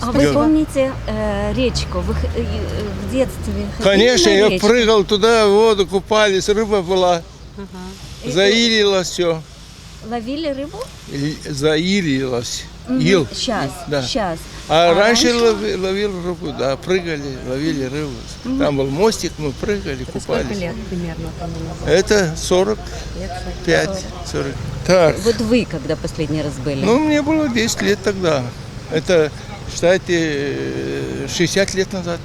А вы помните речку? Вы в детстве ходили Конечно, на я речку? прыгал туда, в воду, купались, рыба была. Заилилось все. Ловили рыбу? Заилилось. Ил. Сейчас, Да. сейчас. А раньше ловил рыбу, да, прыгали, ловили рыбу. Там был мостик, мы прыгали, Сколько купались. лет примерно тому назад? Это 45, 40. Так, Вот вы когда последний раз были? ну мне было 10 лет тогда. Это, считайте, 60 лет назад.